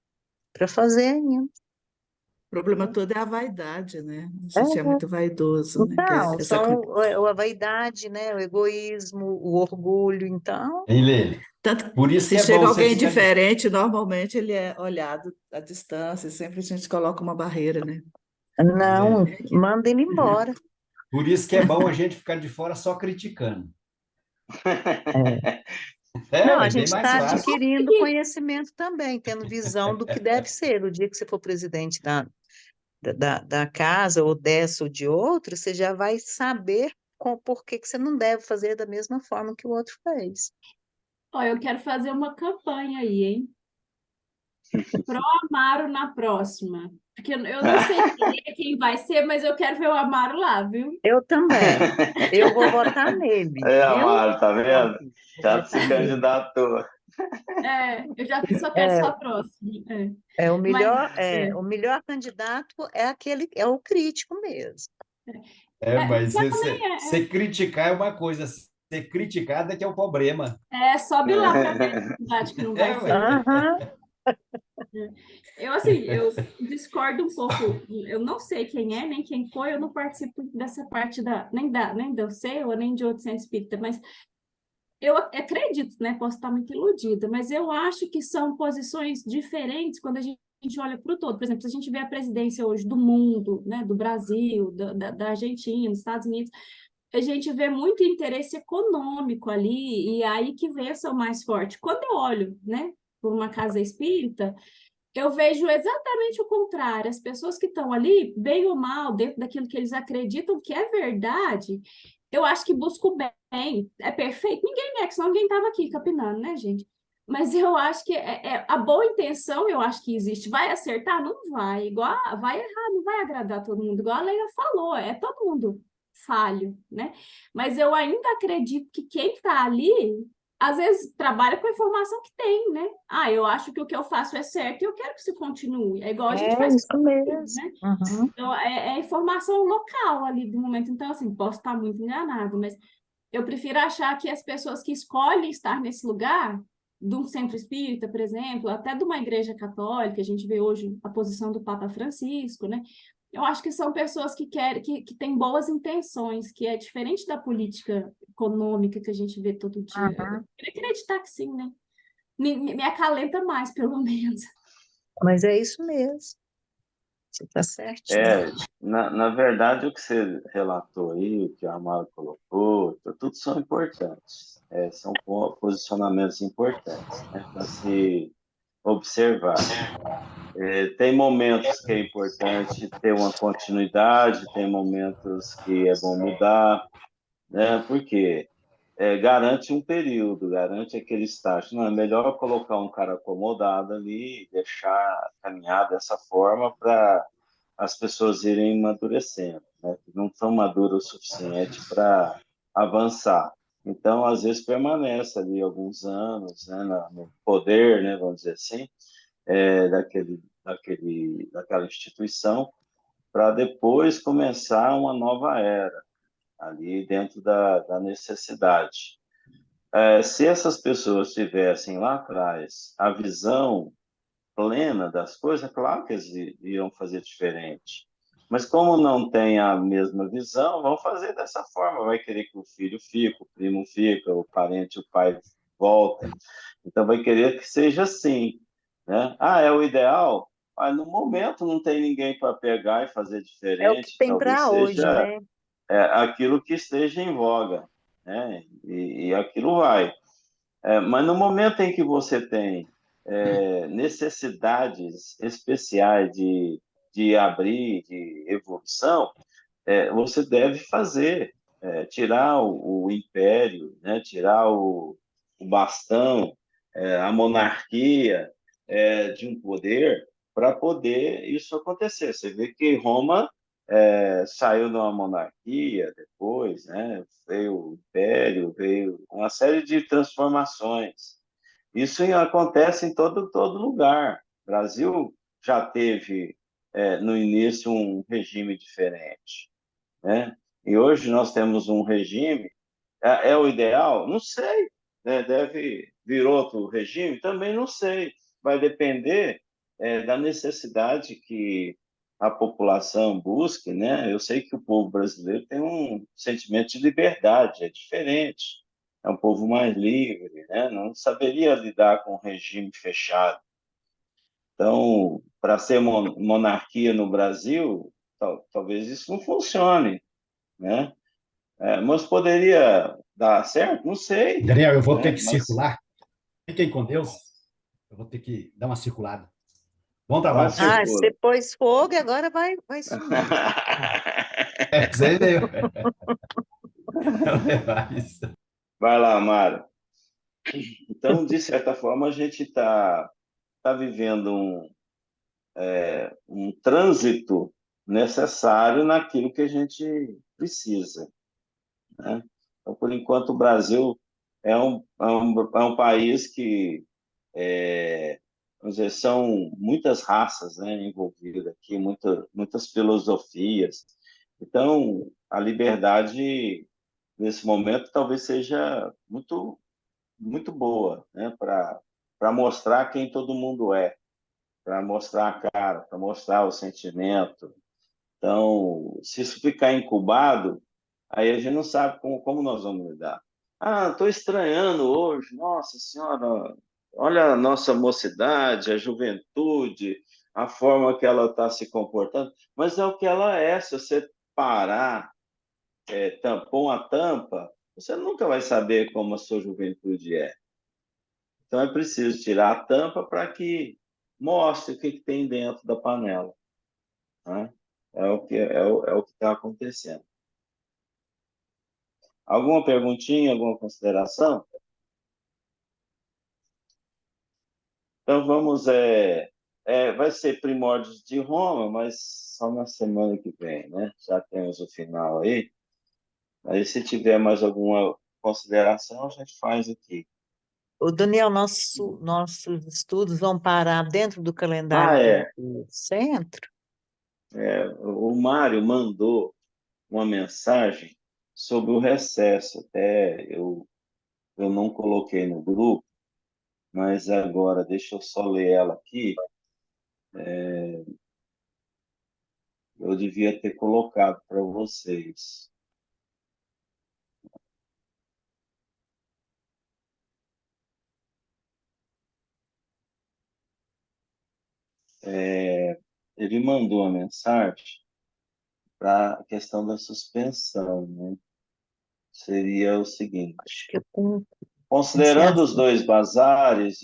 para fazer ainda. O problema todo é a vaidade, né? A É, gente é muito vaidoso, né? Que então, essa... são a vaidade, né, o egoísmo, o orgulho, então, Hein, Lê? Tanto Por isso se que é bom chega você alguém ficar... diferente, normalmente ele é olhado à distância, sempre a gente coloca uma barreira, né? não, manda ele embora. Por isso que é bom a gente ficar de fora só criticando. Não, a É bem gente mais está fácil. adquirindo conhecimento também, tendo visão do que deve ser. O dia que você for presidente da casa, ou dessa ou de outra, você já vai saber por que que você não deve fazer da mesma forma que o outro fez. Ó, eu quero fazer uma campanha aí, hein? Pro Amaro na próxima. Porque eu não sei quem vai ser, mas eu quero ver o Amaro lá, viu? Eu também. Eu vou votar nele, É, viu? Amaro, tá vendo? Vou Já se votar nele. candidatou. Eu já só quero só a próxima. Mas O melhor candidato é aquele, é o crítico mesmo. Mas já também você criticar é uma coisa, ser criticado é que é o problema. sobe lá para ver a cidade que não vai ser. Ué. Aham. Eu discordo um pouco. Eu não sei quem é, nem quem foi, eu não participo dessa parte nem do CEU, nem de outro centro espírita, mas eu acredito, né? Posso estar muito iludida, mas eu acho que são posições diferentes quando a gente olha para o todo. Por exemplo, se a gente vê a presidência hoje do mundo, né? Do Brasil, da Argentina, dos Estados Unidos, a gente vê muito interesse econômico ali, e aí que vem o mais forte. Quando eu olho, né? Por uma casa espírita, eu vejo exatamente o contrário. As pessoas que estão ali, bem ou mal, dentro daquilo que eles acreditam que é verdade, eu acho que buscam o bem. É perfeito? Ninguém é, que senão ninguém estava aqui capinando, né, gente? Mas eu acho que a boa intenção, eu acho que existe. Vai acertar? Não vai. Vai errar, não vai agradar todo mundo. Igual a Leila falou, é todo mundo falho, né? Mas eu ainda acredito que quem está ali às vezes trabalha com a informação que tem, né? Eu acho que o que eu faço é certo e eu quero que isso continue. É igual a gente É faz, isso mesmo. né? Uhum. Então, é informação local ali do momento. Então, assim, posso estar muito enganado, mas eu prefiro achar que as pessoas que escolhem estar nesse lugar, de um centro espírita, por exemplo, até de uma igreja católica, a gente vê hoje a posição do Papa Francisco, né? Eu acho que são pessoas que querem, que têm boas intenções, que é diferente da política econômica que a gente vê todo dia. Eu Uhum. queria acreditar que sim, né? Me acalenta mais, pelo menos. Mas é isso mesmo. Você está certinho. Na verdade, o que você relatou aí, o que a Amaro colocou, tudo são importantes. São posicionamentos importantes, né, para se observar. Tem momentos que é importante ter uma continuidade, tem momentos que é bom mudar, né? Porque garante um período, garante aquele estágio. Não, é melhor colocar um cara acomodado ali, deixar caminhar dessa forma para as pessoas irem amadurecendo, né? Que não são maduras o suficiente para avançar. Então, às vezes, permanece ali alguns anos, né, no poder, né, vamos dizer assim, daquela instituição, para depois começar uma nova era, ali dentro da necessidade. Se essas pessoas tivessem lá atrás a visão plena das coisas, é claro que eles iriam fazer diferente. Mas como não tem a mesma visão, vão fazer dessa forma. Vai querer que o filho fique, o primo fica, o parente, o pai volta. Então vai querer que seja assim, né? É o ideal? Mas no momento não tem ninguém para pegar e fazer É o que diferente. tem Talvez para hoje, seja né? aquilo que esteja em voga, né? E aquilo vai. Mas no momento em que você tem necessidades especiais de abrir, de evolução, você deve fazer, tirar o império, né? Tirar o bastão, a monarquia de um poder para poder isso acontecer. Você vê que Roma saiu de uma monarquia depois, né? Veio o império, veio uma série de transformações. Isso acontece em todo lugar. O Brasil já teve no início, um regime diferente, né? E hoje nós temos um regime, é o ideal? Não sei, né? Deve vir outro regime? Também não sei. Vai depender, da necessidade que a população busque, né? Eu sei que o povo brasileiro tem um sentimento de liberdade, é diferente. É um povo mais livre, né? Não saberia lidar com um regime fechado. Então, para ser monarquia no Brasil, talvez isso não funcione, né? Mas poderia dar certo? Não sei, Daniel, eu vou ter né? que Mas circular. Fiquem com Deus. Eu vou ter que dar uma circulada. Bom então trabalho. Ah, você circula. pôs fogo e agora vai sumir. Você veio. Levar isso. Vai lá, Mara. Então, de certa forma, a gente tá vivendo um trânsito necessário naquilo que a gente precisa, né? Então, por enquanto, o Brasil é um país que, vamos dizer, são muitas raças, né, envolvidas aqui, muitas filosofias. Então, a liberdade, nesse momento, talvez seja muito, muito boa, né, para mostrar quem todo mundo é, para mostrar a cara, para mostrar o sentimento. Então, se isso ficar incubado, aí a gente não sabe como nós vamos lidar. Ah, estou estranhando hoje, nossa senhora, olha a nossa mocidade, a juventude, a forma que ela está se comportando, mas é o que ela é. Se você parar, tampão a tampa, você nunca vai saber como a sua juventude é. Então é preciso tirar a tampa para que mostre o que tem dentro da panela, né? É o que está acontecendo. Alguma perguntinha, alguma consideração? Então vamos, vai ser Primórdios de Roma, mas só na semana que vem, né? Já temos o final aí. Aí se tiver mais alguma consideração, a gente faz aqui. O Daniel, nossos estudos vão parar dentro do Ah, calendário do centro? o Mário mandou uma mensagem sobre o recesso. Até eu não coloquei no grupo, mas agora deixa eu só ler ela aqui. Eu devia ter colocado para vocês. Ele mandou uma mensagem para a questão da suspensão, né? Seria o seguinte: Acho que com considerando os licença. dois bazares,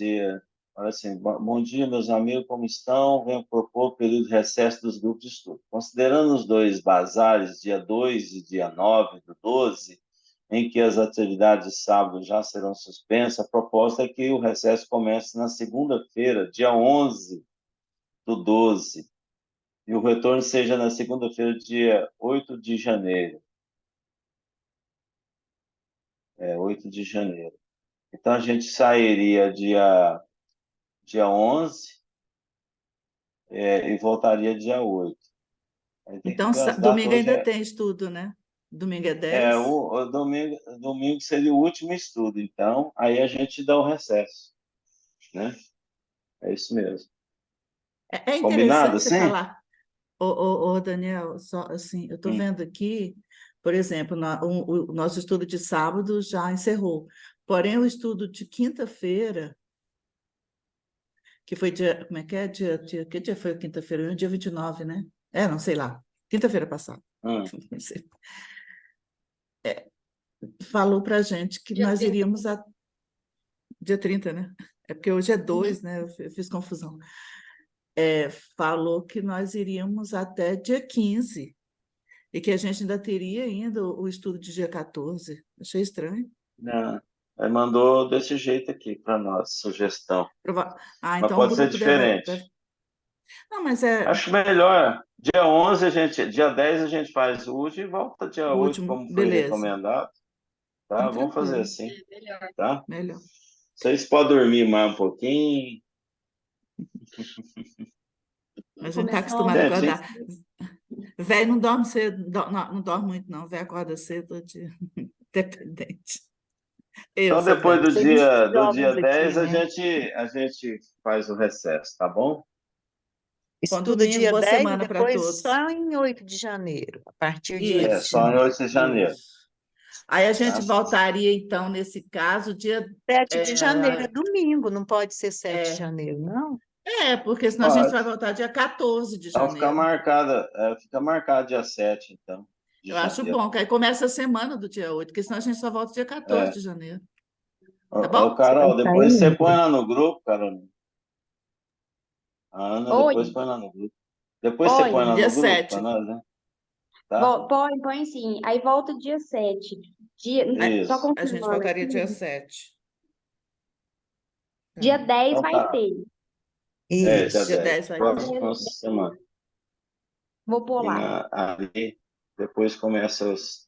olha assim, bom dia, meus amigos, como estão? Venho propor o período de recesso dos grupos de estudo. Considerando os dois bazares, dia 2 e dia 9 do 12, em que as atividades de sábado já serão suspensas, a proposta é que o recesso comece na segunda-feira, dia 11 do 12, e o retorno seja na segunda-feira, dia 8 de janeiro. 8 de janeiro. Então, a gente sairia dia 11, e voltaria dia 8. Aí tem que Então, ver as datas. domingo Hoje ainda tem estudo, né? Domingo é é 10. o domingo seria o último estudo, então aí a gente dá o recesso, né? É isso mesmo. É Combinado interessante você assim? falar. Ô, Daniel, só assim, eu estou Hum. vendo aqui, por exemplo, o nosso estudo de sábado já encerrou. Porém, o estudo de quinta-feira, que foi dia, como é que é? Que dia foi a quinta-feira? Dia 29, né? Não sei lá. Quinta-feira passada. Hum. Não sei. Falou para a gente que Dia nós 30. iríamos dia 30, né? É porque hoje é Uhum. 2, né? Eu fiz confusão. Falou que nós iríamos até dia 15 e que a gente ainda teria ainda o estudo de dia 14. Achei estranho. Não, aí mandou desse jeito aqui para nós, sugestão. Mas Então o pode ser grupo deve... diferente. Não, mas Acho melhor. Dia 11 dia 10 a gente faz o último e volta dia o 8, último, como foi beleza. recomendado. Tá? Então, Vamos fazer tranquilo, assim, Melhor. tá? melhor. Vocês podem dormir mais um pouquinho. A gente está Começou acostumado a Gente, acordar. Velho não dorme cedo, não dorme muito, não. Velho acorda cedo todo dia. Independente. Eu então sou depois velha. do Tem muitos dia jovens 10 aqui, né? a gente faz o recesso, tá bom? Bom Estuda domingo, dia boa 10 e semana para depois todos. só em 8 de janeiro, a partir de 8 É, de Isso, só em janeiro. 8 de janeiro, isso. Aí a gente tá? voltaria, então, nesse caso, 7 de janeiro é é, domingo, não pode ser 7 de é, janeiro, não? porque senão a gente Pode. vai voltar dia 14 de Então janeiro. fica marcado dia 7, então, de Eu acho janeiro. bom, que aí começa a semana do dia 8, porque senão a gente só volta dia 14 É. de janeiro. Ô, Tá bom? Você vai Carol, depois você sair? põe lá no grupo, Carol. A Ana, Oi, depois põe lá no grupo. Depois você põe oi. lá Dia no grupo para 7. nós, né? Tá? Põe sim. Aí volta dia 7. Só Isso. A gente confirmando voltaria dia aqui. 7. Tá. Dia 10 Então vai tá. ter. Dia Isso. Dia 10. 10 vai ter. Próxima semana. Vou pôr E lá. ali, depois começa os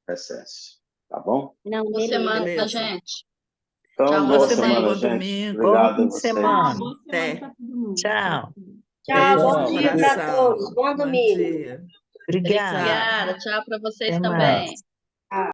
recessos. Tá bom? Não, Boa semana, Beleza. gente. Então, Tchau, Boa boa vocês. semana, semana, bom gente. domingo. Bom Obrigado fim a de vocês. semana. Boa semana Até. para todo mundo. Tchau. Tchau, Beijo bom no dia para coração. todos. Bom Bom domingo. dia. Obrigada. Obrigada. Tchau para vocês Até também. mais.